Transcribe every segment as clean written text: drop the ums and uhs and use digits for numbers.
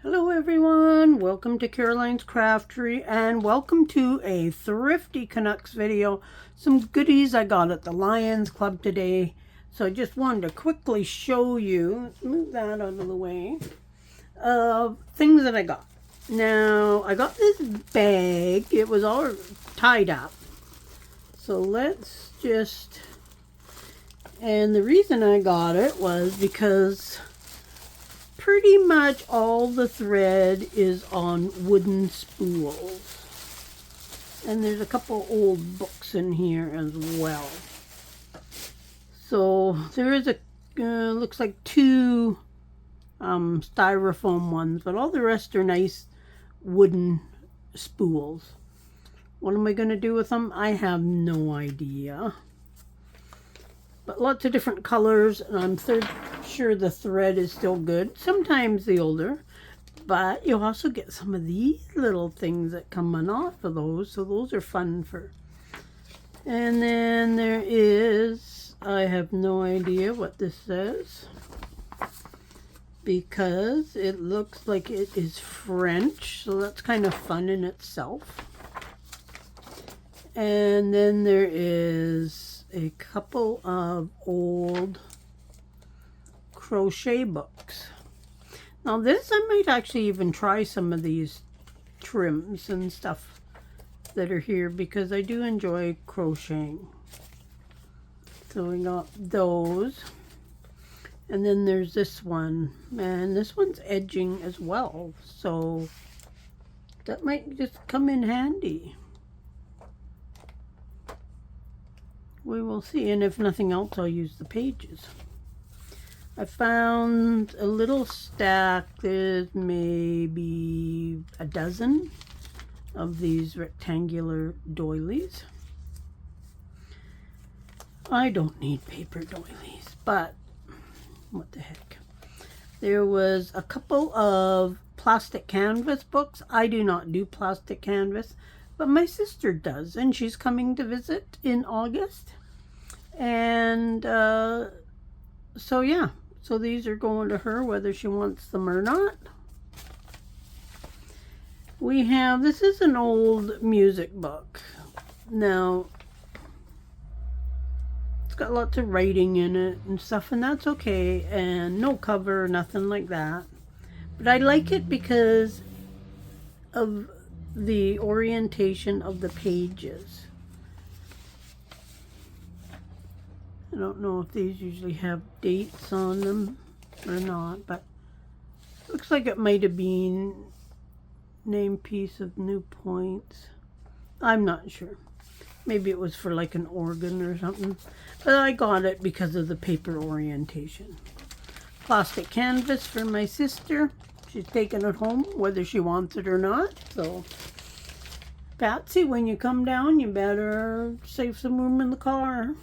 Hello everyone, welcome to Caroline's Craftery and welcome to a Thrifty Canucks video. Some goodies I got at the Lions Club today. So I just wanted to quickly show you, let's move that out of the way, things that I got. Now, I got this bag, it was all tied up. So let's just, and the reason I got it was because pretty much all the thread is on wooden spools. And there's a couple old books in here as well. So there is a, looks like two styrofoam ones, but all the rest are nice wooden spools. What am I going to do with them? I have no idea. But lots of different colors, and I'm sure the thread is still good. Sometimes the older, but you also get some of these little things that come off of those, so those are fun for. And then there is, I have no idea what this says, because it looks like it is French, so that's kind of fun in itself. And then there is a couple of old crochet books. Now this, I might actually even try some of these trims and stuff that are here because I do enjoy crocheting. So we got those. And then there's this one, and this one's edging as well, so that might just come in handy. We will see, and if nothing else, I'll use the pages. I found a little stack. There's maybe a dozen of these rectangular doilies. I don't need paper doilies, but what the heck. There was a couple of plastic canvas books. I do not do plastic canvas, but my sister does, and she's coming to visit in August. And so yeah, so these are going to her whether she wants them or not. We have, this is an old music book. Now, it's got lots of writing in it and stuff, and that's okay, and no cover, nothing like that. But I like it because of the orientation of the pages. I don't know if these usually have dates on them or not, but it looks like it might have been name piece of New Points. I'm not sure. Maybe it was for like an organ or something. But I got it because of the paper orientation. Plastic canvas for my sister. She's taking it home whether she wants it or not. So, Patsy, when you come down, you better save some room in the car.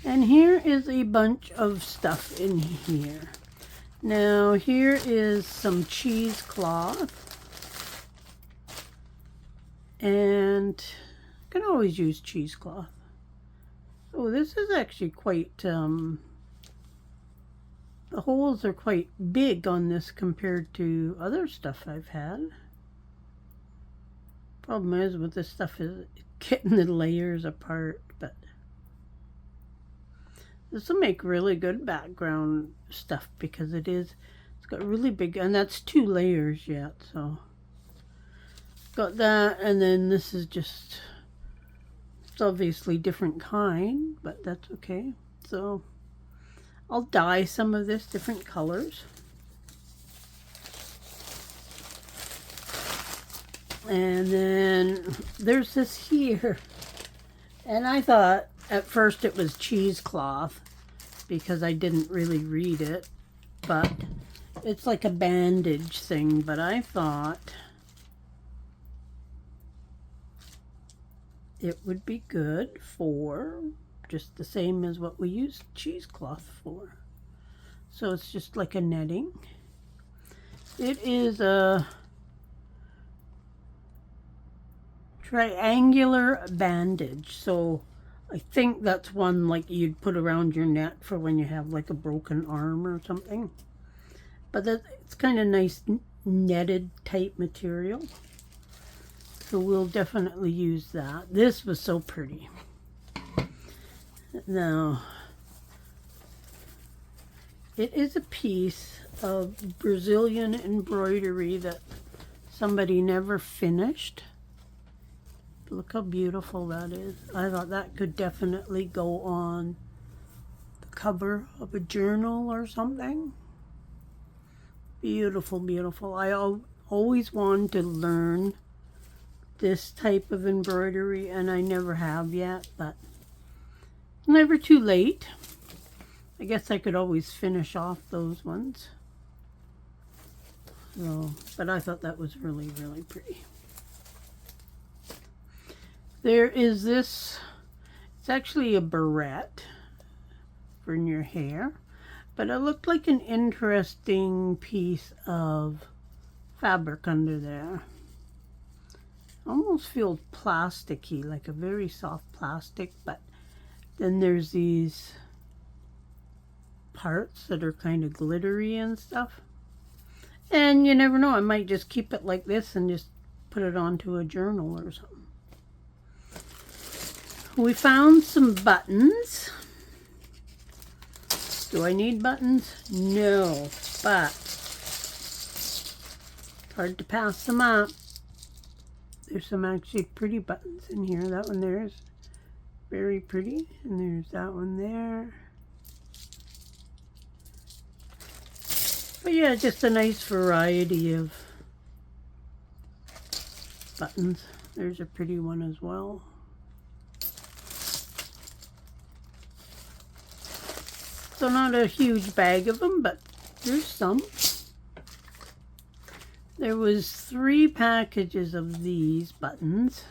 And here is a bunch of stuff in here. Now, here is some cheesecloth. And I can always use cheesecloth. Oh, this is actually quite, the holes are quite big on this compared to other stuff I've had. Problem is with this stuff is getting the layers apart, but this will make really good background stuff because it's got really big, and that's 2 layers yet, so. Got that, and then this is just, it's obviously different kind, but that's okay. So, I'll dye some of this different colors. And then there's this here. And I thought at first it was cheesecloth because I didn't really read it, but it's like a bandage thing, but I thought it would be good for just the same as what we use cheesecloth for. So it's just like a netting. It is a triangular bandage, so I think that's one like you'd put around your neck for when you have like a broken arm or something. But it's kind of nice netted type material. So we'll definitely use that. This was so pretty. Now, it is a piece of Brazilian embroidery that somebody never finished. Look how beautiful that is. I thought that could definitely go on the cover of a journal or something. Beautiful, beautiful. I always wanted to learn this type of embroidery, and I never have yet, but never too late. I guess I could always finish off those ones. So, but I thought that was really, really pretty. There is this, it's actually a barrette for in your hair, but it looked like an interesting piece of fabric under there. Almost feels plasticky, like a very soft plastic, but then there's these parts that are kind of glittery and stuff. And you never know, I might just keep it like this and just put it onto a journal or something. We found some buttons. Do I need buttons? No, but hard to pass them up. There's some actually pretty buttons in here. That one there is very pretty. And there's that one there. But yeah, just a nice variety of buttons. There's a pretty one as well. So not a huge bag of them, but there's some. There was 3 packages of these buttons.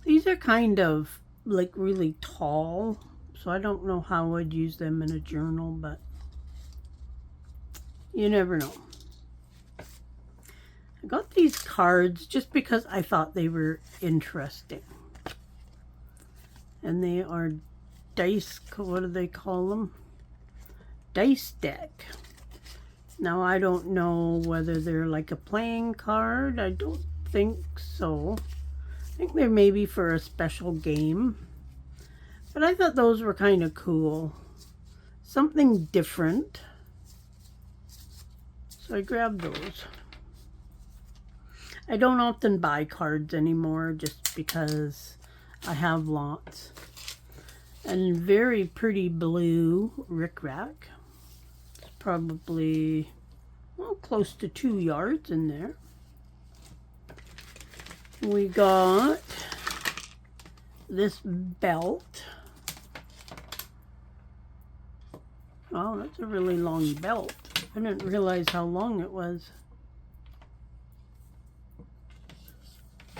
These are kind of like really tall, so I don't know how I'd use them in a journal, but you never know. I got these cards just because I thought they were interesting. And they are dice, what do they call them? Dice deck. Now I don't know whether they're like a playing card. I don't think so. I think they're maybe for a special game. But I thought those were kind of cool. Something different. So I grabbed those. I don't often buy cards anymore just because I have lots. And very pretty blue rickrack. It's probably close to 2 yards in there. We got this belt. Oh, that's a really long belt. I didn't realize how long it was.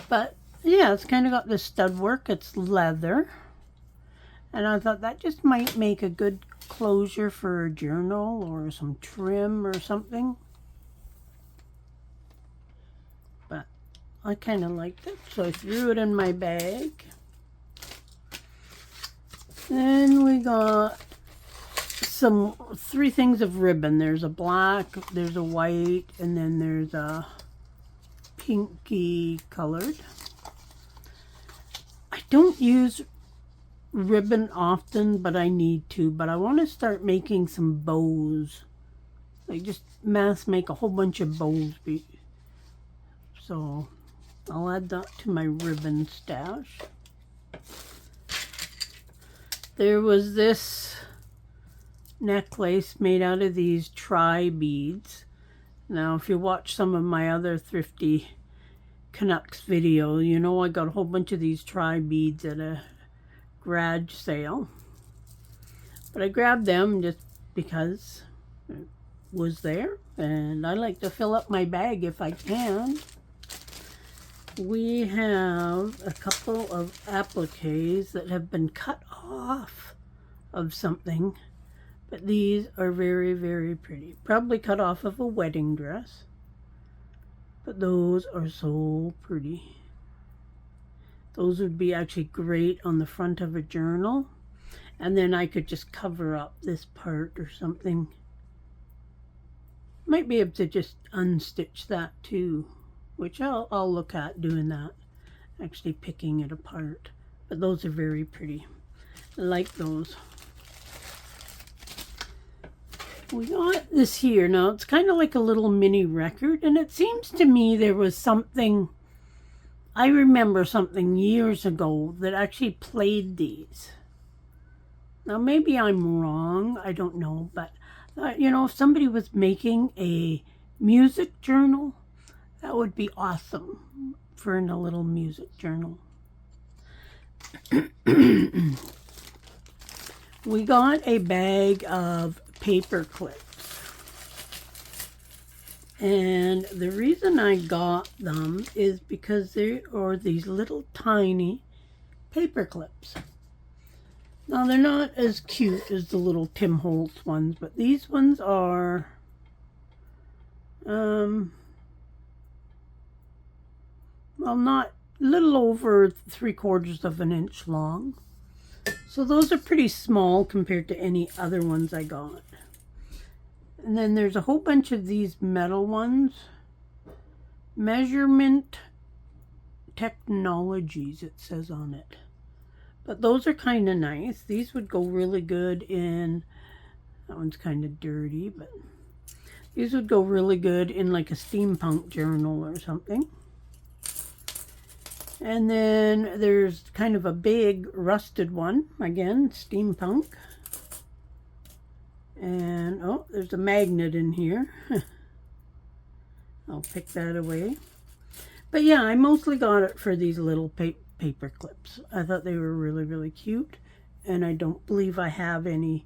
But yeah, it's kind of got this stud work. It's leather. And I thought that just might make a good closure for a journal or some trim or something. But I kind of liked it, so I threw it in my bag. Then we got 3 things of ribbon. There's a black, there's a white, and then there's a pinky colored. I don't use ribbon often, but I need to. But I want to start making some bows. Like just mass make a whole bunch of bows. So I'll add that to my ribbon stash. There was this necklace made out of these tri beads. Now if you watch some of my other Thrifty Canucks video, you know I got a whole bunch of these tri beads at a garage sale. But I grabbed them just because it was there, and I like to fill up my bag if I can. We have a couple of appliques that have been cut off of something, but these are very, very pretty. Probably cut off of a wedding dress, but those are so pretty. Those would be actually great on the front of a journal, and then I could just cover up this part or something Might be able to just unstitch that too, which I'll look at doing that, actually picking it apart. But those are very pretty. I like those. We got this here. Now it's kind of like a little mini record, and it seems to me there was something, I remember something years ago that actually played these. Now maybe I'm wrong, I don't know, but you know, if somebody was making a music journal, that would be awesome for in a little music journal. We got a bag of paper clips. And the reason I got them is because they are these little tiny paper clips. Now they're not as cute as the little Tim Holtz ones, but these ones are well, not little over 3/4 of an inch long. So those are pretty small compared to any other ones I got. And then there's a whole bunch of these metal ones. Measurement Technologies, it says on it. But those are kind of nice. These would go really good in, that one's kind of dirty, but these would go really good in like a steampunk journal or something. And then there's kind of a big rusted one, again, steampunk. And, oh, there's a magnet in here. I'll pick that away. But yeah, I mostly got it for these little paper clips. I thought they were really, really cute. And I don't believe I have any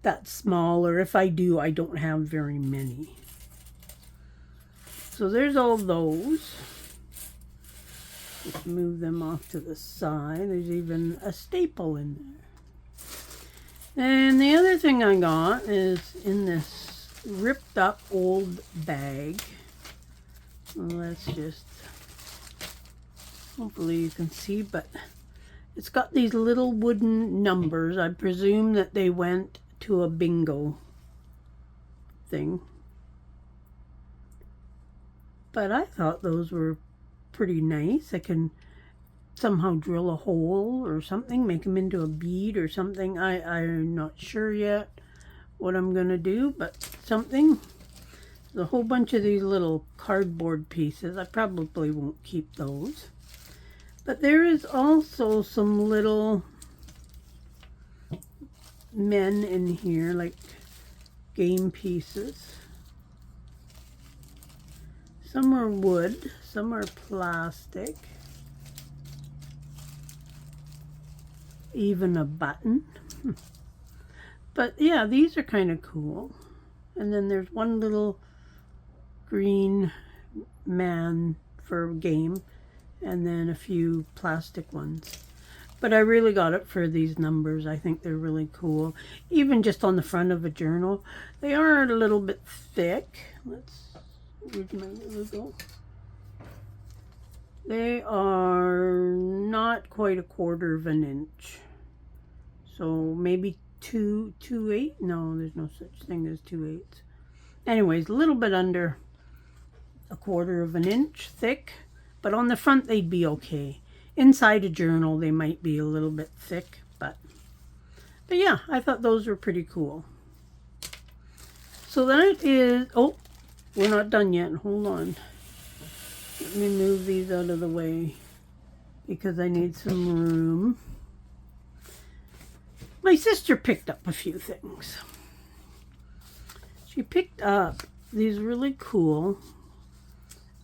that small, or if I do, I don't have very many. So there's all those. Just move them off to the side. There's even a staple in there. And the other thing I got is in this ripped up old bag. Let's just, hopefully you can see, but it's got these little wooden numbers. I presume that they went to a bingo thing. But I thought those were pretty nice. I can somehow drill a hole or something, make them into a bead or something. I'm not sure yet what I'm gonna do, but something. There's a whole bunch of these little cardboard pieces. I probably won't keep those. But there is also some little men in here, like game pieces. Some are wood, some are plastic. Even a button. But yeah, these are kind of cool. And then there's one little green man for a game, and then a few plastic ones. But I really got it for these numbers. I think they're really cool. Even just on the front of a journal. They are a little bit thick. Where's my little go? They are not quite 1/4 of an inch. So maybe 2/8. No, there's no such thing as 2/8. Anyways, a little bit under 1/4 of an inch thick. But on the front they'd be okay. Inside a journal they might be a little bit thick. But yeah, I thought those were pretty cool. So that is, oh, we're not done yet. Hold on. Let me move these out of the way because I need some room. My sister picked up a few things. She picked up these really cool,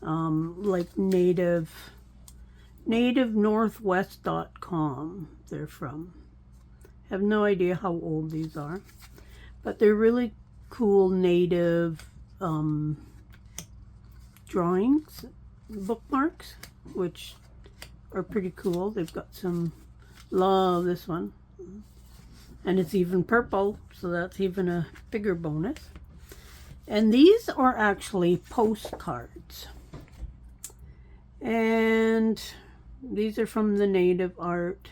like nativenorthwest.com they're from. Have no idea how old these are, but they're really cool native drawings, bookmarks, which are pretty cool. They've got some, love this one, and it's even purple, so that's even a bigger bonus. And these are actually postcards, and these are from the native art.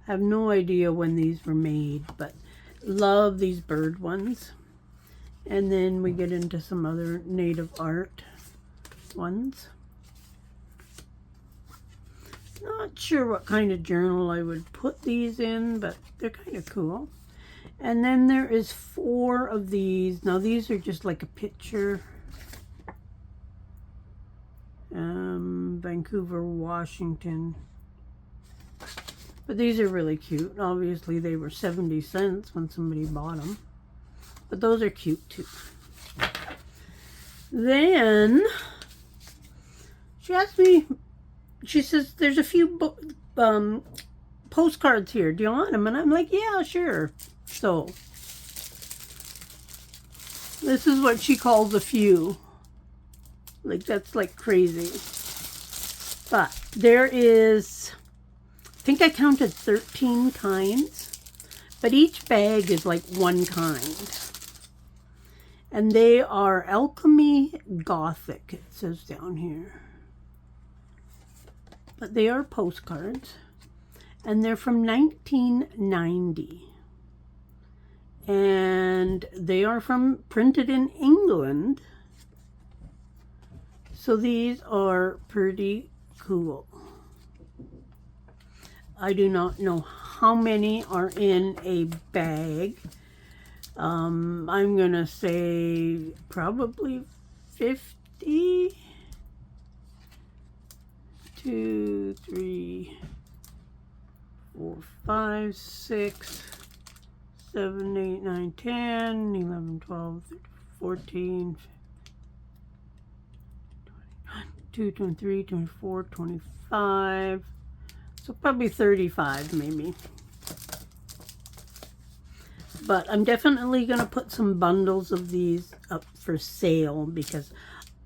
I have no idea when these were made, but love these bird ones. And then we get into some other native art ones. Not sure what kind of journal I would put these in, but they're kind of cool. And then there is 4 of these. Now these are just like a picture. Vancouver, Washington. But these are really cute. Obviously they were 70 cents when somebody bought them. But those are cute too. Then she asked me, she says, there's a few postcards here. Do you want them? And I'm like, yeah, sure. So this is what she calls a few. Like, that's like crazy. But there is, I think I counted 13 kinds. But each bag is like one kind. And they are Alchemy Gothic, it says down here. But they are postcards. And they're from 1990. And they are printed in England. So these are pretty cool. I do not know how many are in a bag. I'm gonna say probably 50. 2, 3, 4, 5, 6, 7, 8, 9, 10, 11, 12, 13, 14, 22, 23, 24, 25. So probably 35 maybe. But I'm definitely going to put some bundles of these up for sale because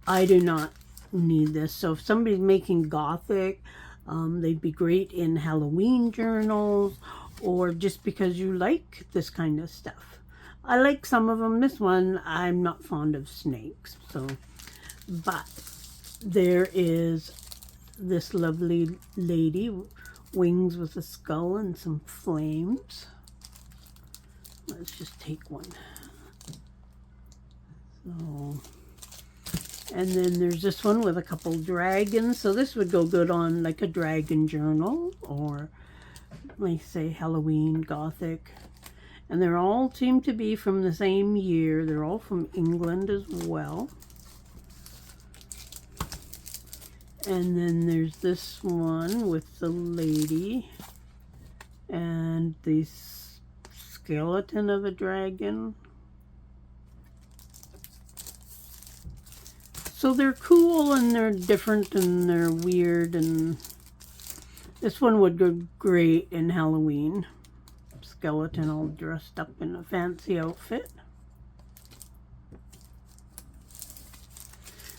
I do not need this. So if somebody's making Gothic, they'd be great in Halloween journals or just because you like this kind of stuff. I like some of them. This one, I'm not fond of snakes. So, but there is this lovely lady, wings with a skull and some flames. Let's just take one. So, and then there's this one with a couple dragons. So this would go good on like a dragon journal or like say Halloween Gothic. And they're all seem to be from the same year. They're all from England as well. And then there's this one with the lady and the skeleton of a dragon. So they're cool and they're different and they're weird, and this one would go great in Halloween. Skeleton all dressed up in a fancy outfit.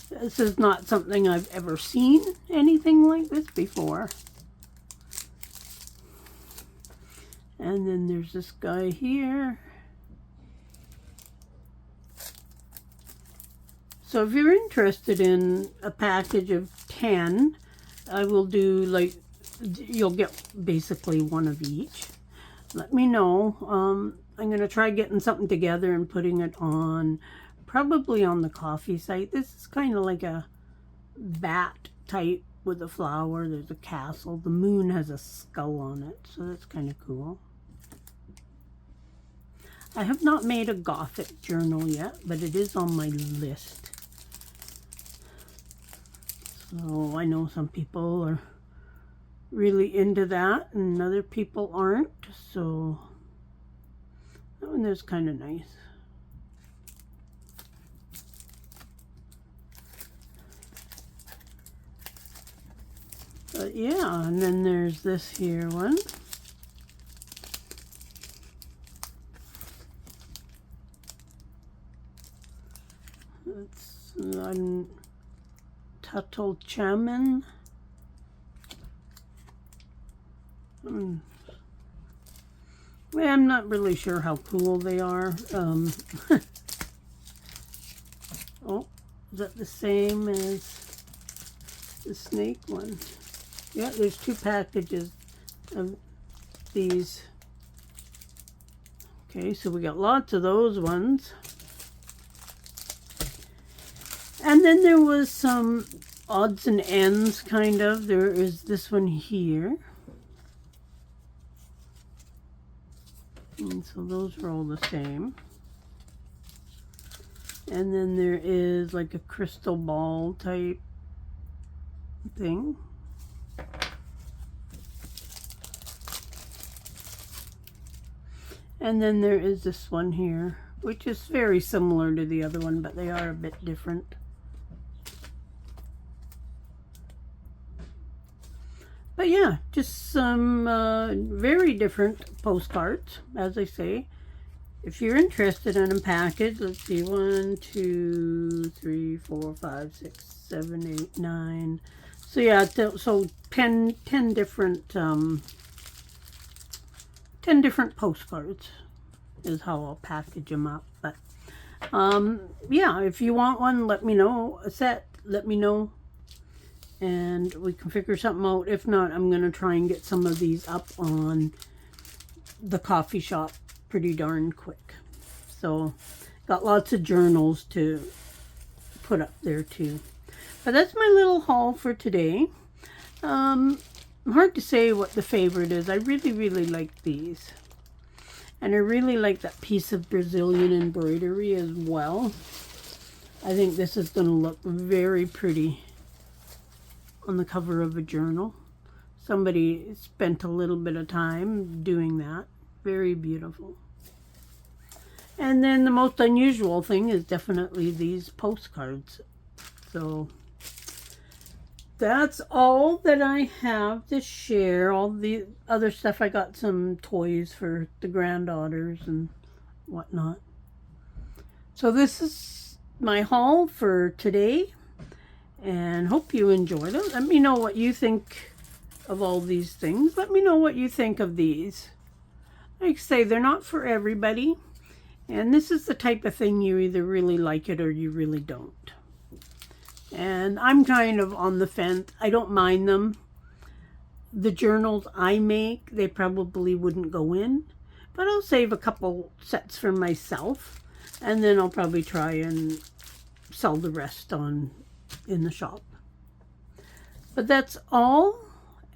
This is not something I've ever seen anything like this before. And then there's this guy here. So if you're interested in a package of 10, I will do like, you'll get basically one of each. Let me know. I'm going to try getting something together and putting it on, probably on the coffee site. This is kind of like a bat type with a flower. There's a castle. The moon has a skull on it, so that's kind of cool. I have not made a Gothic journal yet, but it is on my list. So I know some people are really into that and other people aren't. So that one there's kind of nice. But yeah, and then there's this here one. It's Tuttle Chaman. Well, I'm not really sure how cool they are. Oh, is that the same as the snake one? Yeah, there's 2 packages of these. Okay, so we got lots of those ones. And then there was some odds and ends, kind of. There is this one here. And so those are all the same. And then there is like a crystal ball type thing. And then there is this one here, which is very similar to the other one, but they are a bit different. But yeah, just some very different postcards, as I say. If you're interested in a package, let's see, 1, 2, 3, 4, 5, 6, 7, 8, 9. So yeah, so 10 different 10 different postcards is how I'll package them up. But yeah, if you want one, let me know. A set, let me know, and we can figure something out. If not, I'm gonna try and get some of these up on the coffee shop pretty darn quick. So got lots of journals to put up there too. But that's my little haul for today. Hard to say what the favorite is. I really like these, and I really like that piece of Brazilian embroidery as well. I think this is going to look very pretty on the cover of a journal. Somebody spent a little bit of time doing that. Very beautiful. And then the most unusual thing is definitely these postcards. So that's all that I have to share. All the other stuff, I got some toys for the granddaughters and whatnot. So this is my haul for today, and hope you enjoyed it. Let me know what you think of all these things. Let me know what you think of these. Like I say, they're not for everybody, and this is the type of thing you either really like it or you really don't. And I'm kind of on the fence. I don't mind them. The journals I make, they probably wouldn't go in, but I'll save a couple sets for myself, and then I'll probably try and sell the rest on in the shop. But that's all,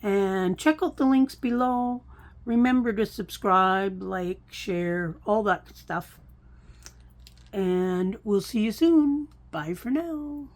and check out the links below. Remember to subscribe, like, share, all that stuff. And we'll see you soon. Bye for now.